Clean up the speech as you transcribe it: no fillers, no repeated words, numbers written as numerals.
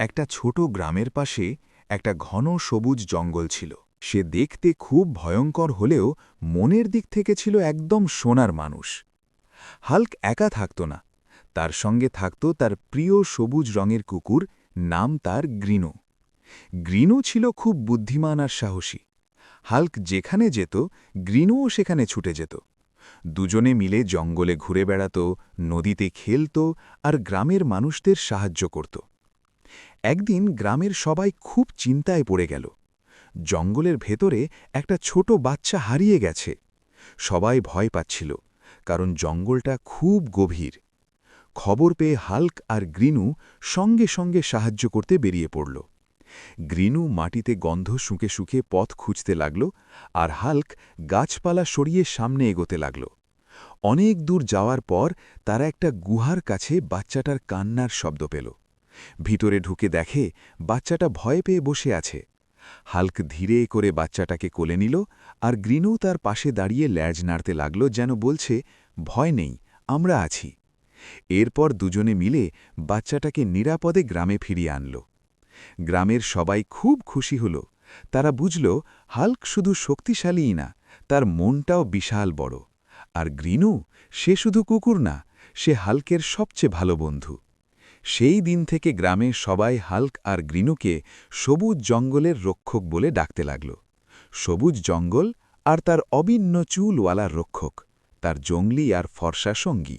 একটা ছোট গ্রামের পাশে একটা ঘন সবুজ জঙ্গল ছিল। সে দেখতে খুব ভয়ঙ্কর হলেও মনের দিক থেকে ছিল একদম সোনার মানুষ। হাল্ক একা থাকত না, তার সঙ্গে থাকত তার প্রিয় সবুজ রঙের কুকুর, নাম তার গ্রিনো। গ্রিনো ছিল খুব বুদ্ধিমান আর সাহসী। হাল্ক যেখানে যেত, গ্রিনোও সেখানে ছুটে যেত। দুজনে মিলে জঙ্গলে ঘুরে বেড়াত, নদীতে খেলত আর গ্রামের মানুষদের সাহায্য করত। একদিন গ্রামের সবাই খুব চিন্তায় পড়ে গেল। জঙ্গলের ভেতরে একটা ছোট বাচ্চা হারিয়ে গেছে। সবাই ভয় পাচ্ছিল, কারণ জঙ্গলটা খুব গভীর। খবর পেয়ে হাল্ক আর গ্রিনু সঙ্গে সঙ্গে সাহায্য করতে বেরিয়ে পড়ল। গ্রিনু মাটিতে গন্ধ শুঁকে শুঁকে পথ খুঁজতে লাগল, আর হাল্ক গাছপালা সরিয়ে সামনে এগোতে লাগল। অনেক দূর যাওয়ার পর তারা একটা গুহার কাছে বাচ্চাটার কান্নার শব্দ পেল। ভিতরে ঢুকে দেখে বাচ্চাটা ভয় পেয়ে বসে আছে। হাল্ক ধীরে করে বাচ্চাটাকে কোলে নিল, আর গ্রিনু তার পাশে দাঁড়িয়ে ল্যাজ নাড়তে লাগল, যেন বলছে, ভয় নেই, আমরা আছি। এরপর দুজনে মিলে বাচ্চাটাকে নিরাপদে গ্রামে ফিরিয়ে আনল। গ্রামের সবাই খুব খুশি হল। তারা বুঝল হাল্ক শুধু শক্তিশালীই না, তার মনটাও বিশাল বড়। আর গ্রিনু, সে শুধু কুকুর না, সে হাল্কের সবচেয়ে ভালো বন্ধু। সেই দিন থেকে গ্রামে সবাই হাল্ক আর গ্রিনুকে সবুজ জঙ্গলের রক্ষক বলে ডাকতে লাগল। সবুজ জঙ্গল আর তার অভিন্ন চুলওয়ালা রক্ষক, তার জঙ্গলি আর ফর্সা সঙ্গী।